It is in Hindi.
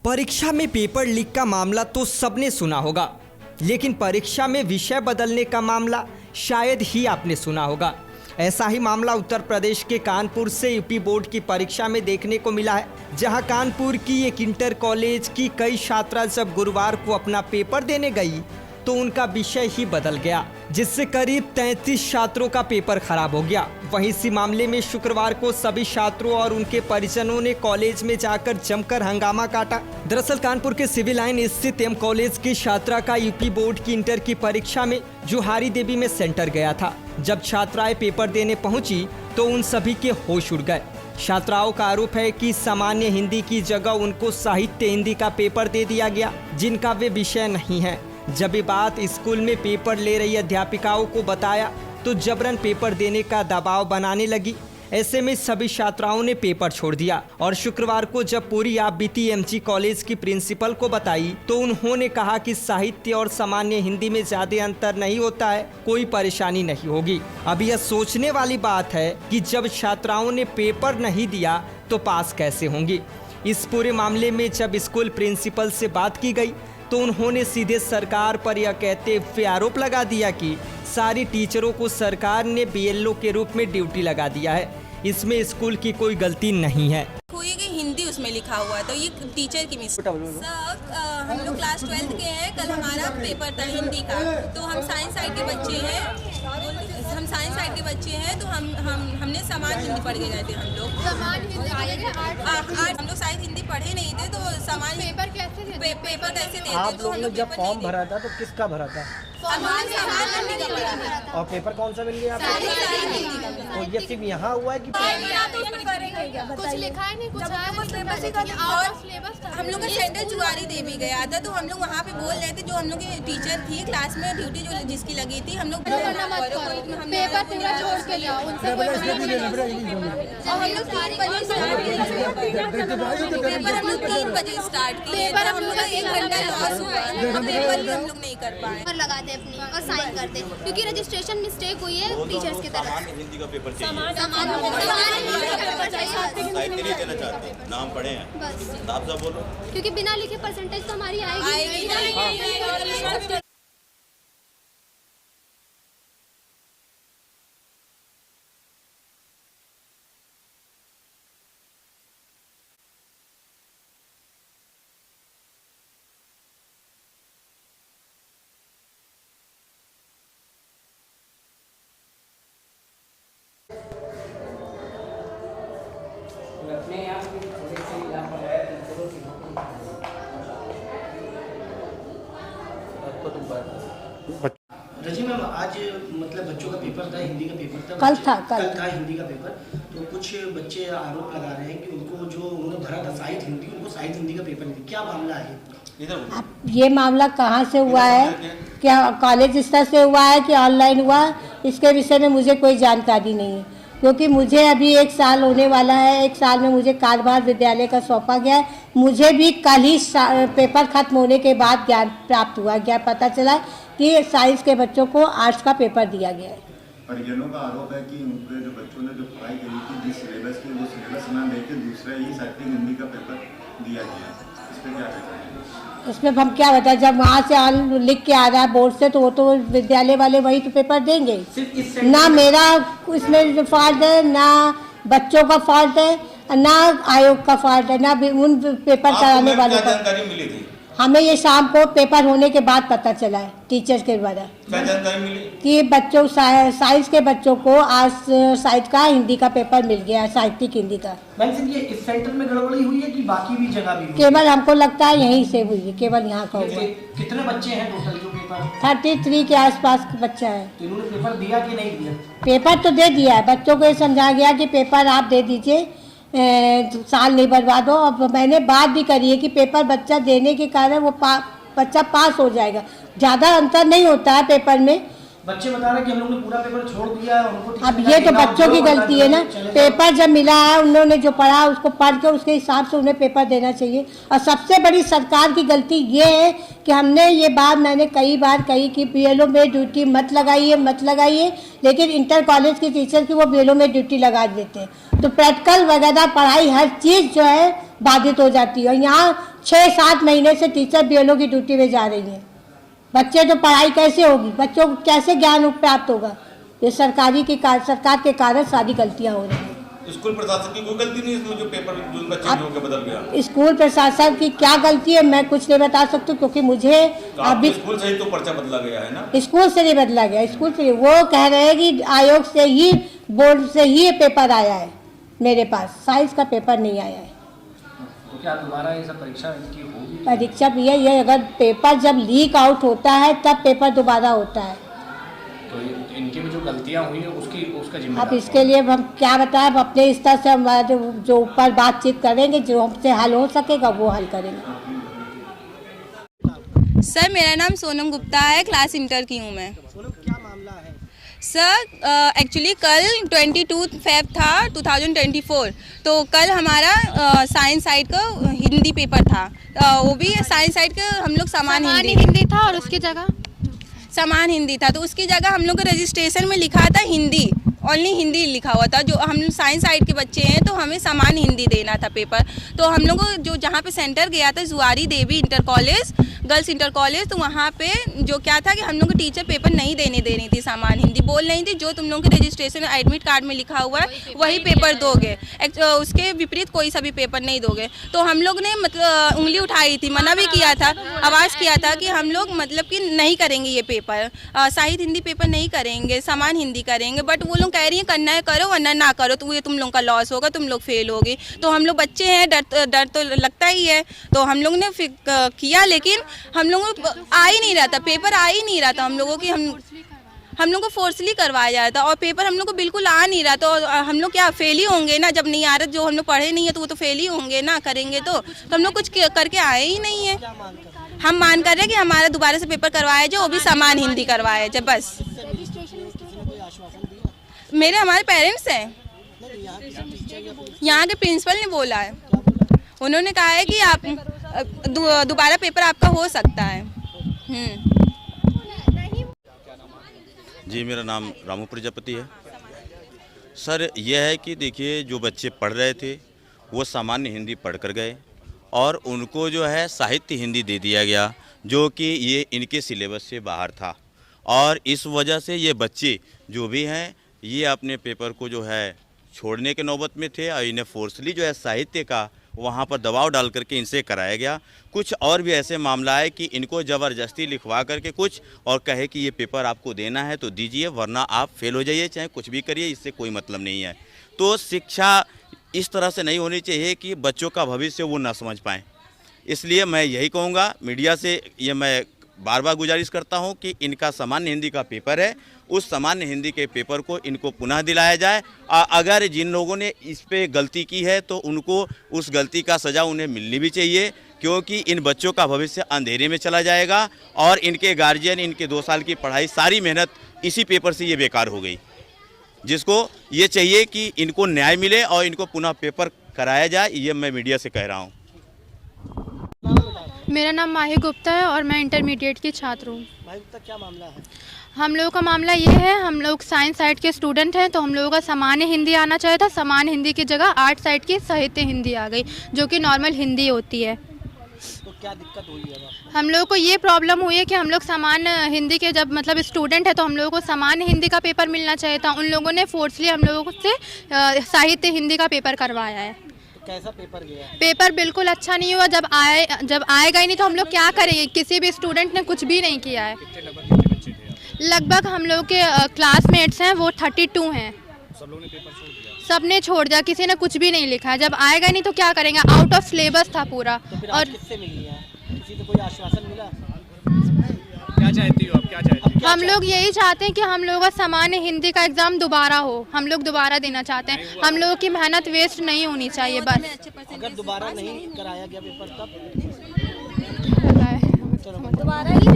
परीक्षा में पेपर लीक का मामला तो सबने सुना होगा, लेकिन परीक्षा में विषय बदलने का मामला शायद ही आपने सुना होगा। ऐसा ही मामला उत्तर प्रदेश के कानपुर से यूपी बोर्ड की परीक्षा में देखने को मिला है, जहां कानपुर की एक इंटर कॉलेज की कई छात्रा जब गुरुवार को अपना पेपर देने गई तो उनका विषय ही बदल गया, जिससे करीब 33 छात्रों का पेपर खराब हो गया। वहीं इसी मामले में शुक्रवार को सभी छात्रों और उनके परिजनों ने कॉलेज में जाकर जमकर हंगामा काटा। दरअसल कानपुर के सिविल लाइन स्थित एम कॉलेज की छात्रा का यूपी बोर्ड की इंटर की परीक्षा में जुहारी देवी में सेंटर गया था। जब छात्राएं पेपर देने पहुंची तो उन सभी के होश उड़ गए। छात्राओं का आरोप है कि सामान्य हिंदी की जगह उनको साहित्य हिंदी का पेपर दे दिया गया, जिनका वे विषय नहीं है। जब ये बात स्कूल में पेपर ले रही अध्यापिकाओं को बताया तो जबरन पेपर देने का दबाव बनाने लगी। ऐसे में सभी छात्राओं ने पेपर छोड़ दिया और शुक्रवार को जब पूरी आप बीती एमजी कॉलेज की प्रिंसिपल को बताई तो उन्होंने कहा कि साहित्य और सामान्य हिंदी में ज्यादा अंतर नहीं होता है, कोई परेशानी नहीं होगी। अब यह सोचने वाली बात है कि जब छात्राओं ने पेपर नहीं दिया तो पास कैसे होंगी। इस पूरे मामले में जब स्कूल प्रिंसिपल से बात की गई तो उन्होंने सीधे सरकार पर यह कहते हुए आरोप लगा दिया कि सारी टीचरों को सरकार ने बीएलओ के रूप में ड्यूटी लगा दिया है, इसमें स्कूल की कोई गलती नहीं है। हुई कि हिंदी उसमें लिखा हुआ है तो ये टीचर की मिस्टेक। सर हम लोग क्लास 12 के हैं, कल हमारा पेपर था हिंदी का, तो हम साइंस साइड के बच्चे हैं, तो हमने समाज हिंदी पढ़ के गए थे। हम लोग शायद हिंदी पढ़े नहीं थे, तो समाज पेपर कैसे देते। आप लोगों ने जब फॉर्म भरा था तो किसका भरा था? और पेपर कौन सा मिल गया आपको? तो ये सिर्फ यहाँ हुआ है कि कुछ लिखा है नहीं, कुछ हम लोग का सेंटर जुआरी देवी गया था, तो हम लोग वहाँ पे बोल रहे थे, जो हम लोग की टीचर थी क्लास में ड्यूटी जो जिसकी लगी थी, हम लोग पेपर पूरा छोड़ के जाओ उनसे पेपर हम लोग 3 बजे स्टार्ट किए, पेपर हम लोग 1 घंटा लॉस हुआ, पेपर भी हम लोग नहीं कर पाए। और लगाते अपनी और साइन करते, क्योंकि रजिस्ट्रेशन मिस्टेक हुई है टीचर्स की तरफ से। हिंदी का पेपर चाहिए, साहित्य नहीं देना चाहते, नाम पढ़े हैं बस, आप सब बोलो, क्योंकि बिना लिखे परसेंटेज तो हमारी आएगी। रजी मैम, आज मतलब बच्चों का पेपर था, हिंदी का पेपर था, कल था हिंदी का पेपर। तो कुछ बच्चे आरोप लगा रहे हैं कि उनको जो उन्होंने भरा था साहित्य हिंदी, उनको साहित्य हिंदी का पेपर नहीं। क्या मामला है? अब ये मामला कहाँ से हुआ है, क्या कॉलेज स्तर से हुआ है कि ऑनलाइन हुआ, इसके विषय में मुझे कोई जानकारी नहीं है, क्योंकि मुझे अभी 1 साल होने वाला है। 1 साल में मुझे कारवार विद्यालय का सौंपा गया है। मुझे भी कल ही पेपर खत्म होने के बाद ज्ञान प्राप्त हुआ, ज्ञान पता चला कि साइंस के बच्चों को आर्ट्स का पेपर दिया गया है। परिजनों का आरोप है कि उनके जो बच्चों ने जो पढ़ाई करी थी, जिस सिलेबस के वो सिलेबस ना लेके दूसरा ही साहित्य हिंदी का पेपर दिया गया है, इस पर क्या कहते हैं? इसमें हम क्या बताएं, जब वहाँ से लिख के आ रहा है बोर्ड से तो वो तो विद्यालय वाले वही तो पेपर देंगे। ना मेरा इसमें फॉल्ट है, ना बच्चों का फॉल्ट है, ना आयोग का फॉल्ट है, ना उन पेपर कराने वालों का। जानकारी मिली थी? हमें ये शाम को पेपर होने के बाद पता चला है टीचर्स के द्वारा। क्या जानकारी मिली? कि बच्चों साइंस के बच्चों को आज साहित्य का हिंदी का पेपर मिल गया है, साहित्यिक हिंदी का। मैम सिर्फ ये इस सेंटर में गड़बड़ी हुई है कि बाकी भी जगह भी हुई? केवल हमको लगता है यहीं से हुई है, केवल यहाँ का हुआ। कितने बच्चे हैं टोटल जो पेपर? 33 के आसपास बच्चा है। तो इन्होंने पेपर दिया कि नहीं दिया? पेपर तो दे दिया है, बच्चों को ये समझा गया कि पेपर आप दे दीजिए, साल नहीं बर्बाद हो। अब मैंने बात भी करी है कि पेपर बच्चा देने के कारण वो बच्चा पास हो जाएगा, ज़्यादा अंतर नहीं होता है पेपर में। बच्चे बता रहे हैं कि हम लोग ने पूरा पेपर छोड़ दिया है, उनको अब ये तो बच्चों की गलती है ना। पेपर जब मिला है, उन्होंने जो पढ़ा उसको पढ़ के उसके हिसाब से उन्हें पेपर देना चाहिए। और सबसे बड़ी सरकार की गलती ये है कि हमने ये बात मैंने कई बार कही कि बीएलओ में ड्यूटी मत लगाइए, लेकिन इंटर कॉलेज के टीचर की वो बीएलओ में ड्यूटी लगा देते हैं, तो प्रैक्टिकल वगैरह पढ़ाई हर चीज़ जो है बाधित हो जाती है। और यहाँ 6-7 महीने से टीचर बीएलओ की ड्यूटी में जा रही हैं। बच्चे तो पढ़ाई कैसे होगी, बच्चों को कैसे ज्ञान प्राप्त होगा? ये सरकार के कारण सारी गलतियां हो रही हैं। स्कूल प्रशासन की कोई गलती नहीं है, जो पेपर जो उनका चेंज होकर बदल गया। स्कूल प्रशासन की क्या गलती है मैं कुछ नहीं बता सकती, क्योंकि मुझे तो अभी स्कूल से ही तो पर्चा बदला गया है ना। स्कूल से नहीं बदला गया, स्कूल से वो कह रहे हैं कि आयोग से ही, बोर्ड से ही ये पेपर आया है। मेरे पास साइंस का पेपर नहीं आया है। तो क्या दोबारा ये सब परीक्षा इनकी होगी? परीक्षा भी है ये, अगर पेपर जब लीक आउट होता है तब पेपर दोबारा होता है। तो इनकी भी जो गलतियां हुई है उसका अब जिम्मेदार इसके लिए हम क्या बताएं, अब अपने स्तर से हम जो ऊपर बातचीत करेंगे, जो हमसे हल हो सकेगा वो हल करेंगे। सर मेरा नाम सोनम गुप्ता है, क्लास इंटर की हूँ मैं। सोनम, क्या मामला है? सर एक्चुअली कल 22 फेब था 2024, तो कल हमारा साइंस साइड का हिंदी पेपर था। वो भी साइंस साइड का हम लोग समान हिंदी था और उसकी जगह समान हिंदी था, तो उसकी जगह हम लोग को रजिस्ट्रेशन में लिखा था हिंदी, ओनली हिंदी लिखा हुआ था। जो हम साइंस साइड के बच्चे हैं तो हमें समान हिंदी देना था पेपर। तो हम लोग जो जहाँ पे सेंटर गया था Juari Devi inter college, girls inter college, तो वहाँ पे जो क्या था कि हम लोग को टीचर पेपर नहीं देने दे रही थी समान हिंदी, बोल रही थी जो तुम लोग के रजिस्ट्रेशन एडमिट कार्ड में लिखा हुआ है वही पेपर दोगे, उसके विपरीत कोई सा भी पेपर नहीं दोगे। तो हम लोग ने मतलब उंगली उठाई थी, मना भी किया था, आवाज़ किया था कि हम लोग मतलब कि नहीं करेंगे ये पेपर, साहित्य हिंदी पेपर नहीं करेंगे, समान हिंदी करेंगे। बट वो लोग कह रही है करना है करो वरना ना करो, तो ये तुम लोग का लॉस होगा, तुम लोग फेल होगे। तो हम लोग बच्चे हैं, डर तो लगता ही है। तो हम लोग ने फिर किया, लेकिन हम लोगों को आ ही नहीं रहा था, पेपर आ ही नहीं रहा था हम लोगों की। हम लोग को फोर्सली करवाया जा रहा था और पेपर हम लोग को बिल्कुल आ नहीं रहा। तो हम लोग क्या फेल ही होंगे ना, जब नहीं आ रहा, जो हम लोग पढ़े नहीं है तो वो तो फेल ही होंगे ना, करेंगे तो हम लोग कुछ करके आए ही नहीं है। हम मान कर रहे हैं कि हमारा दोबारा से पेपर करवाया जाए, वो भी समान हिंदी करवाया जाए बस। हमारे पेरेंट्स हैं, यहाँ के प्रिंसिपल ने बोला है, उन्होंने कहा है कि आप दोबारा पेपर आपका हो सकता है। जी, मेरा नाम रामू प्रजापति है। सर यह है कि देखिए, जो बच्चे पढ़ रहे थे वो सामान्य हिंदी पढ़ कर गए और उनको जो है साहित्य हिंदी दे दिया गया, जो कि ये इनके सिलेबस से बाहर था। और इस वजह से ये बच्चे जो भी हैं ये अपने पेपर को जो है छोड़ने के नौबत में थे और इन्हें फोर्सली जो है साहित्य का वहाँ पर दबाव डाल करके इनसे कराया गया। कुछ और भी ऐसे मामला है कि इनको ज़बरदस्ती लिखवा करके कुछ और कहे कि ये पेपर आपको देना है तो दीजिए, वरना आप फेल हो जाइए, चाहे कुछ भी करिए, इससे कोई मतलब नहीं है। तो शिक्षा इस तरह से नहीं होनी चाहिए कि बच्चों का भविष्य वो ना समझ पाएँ। इसलिए मैं यही कहूँगा, मीडिया से ये मैं बार बार गुजारिश करता हूँ कि इनका सामान्य हिंदी का पेपर है, उस सामान्य हिंदी के पेपर को इनको पुनः दिलाया जाए। अगर जिन लोगों ने इस पे गलती की है तो उनको उस गलती का सज़ा उन्हें मिलनी भी चाहिए, क्योंकि इन बच्चों का भविष्य अंधेरे में चला जाएगा और इनके गार्जियन, इनके 2 साल की पढ़ाई, सारी मेहनत इसी पेपर से ये बेकार हो गई। जिसको ये चाहिए कि इनको न्याय मिले और इनको पुनः पेपर कराया जाए, ये मैं मीडिया से कह रहा हूँ। मेरा नाम माही गुप्ता है और मैं इंटरमीडिएट की छात्र हूँ। माही गुप्ता, क्या मामला है? हम लोगों का मामला ये है, हम लोग साइंस साइड के स्टूडेंट हैं, तो हम लोगों का सामान्य हिंदी आना चाहिए था। सामान्य हिंदी की जगह आर्ट साइड की साहित्य हिंदी आ गई, जो कि नॉर्मल हिंदी होती है। तो क्या दिक्कत हुई है? हम लोगों को ये प्रॉब्लम हुई है कि हम लोग सामान्य हिंदी के जब मतलब स्टूडेंट है तो हम लोगों को सामान्य हिंदी का पेपर मिलना चाहिए था। उन लोगों ने फोर्सली हम लोगों से साहित्य हिंदी का पेपर करवाया है। कैसा पेपर गया? पेपर बिल्कुल अच्छा नहीं हुआ। जब आएगा ही नहीं तो हम लोग क्या करेंगे? किसी भी स्टूडेंट ने कुछ भी नहीं किया है। लगभग हम लोग के क्लासमेट्स हैं वो 32 हैं। सब ने छोड़ दिया, किसी ने कुछ भी नहीं लिखा है। जब आएगा नहीं तो क्या करेंगे? आउट ऑफ सिलेबस था पूरा। तो फिर और किससे मिली है? किसी से कोई आश्वासन मिला? क्या चाहती हो आप? क्या चाहती हो? हम लोग यही चाहते हैं कि हम लोगों का सामान्य हिंदी का एग्जाम दोबारा हो। हम लोग दोबारा देना चाहते हैं। हम लोगों की मेहनत वेस्ट नहीं होनी चाहिए बस। अगर दोबारा नहीं कराया गया पेपर तब दोबारा ही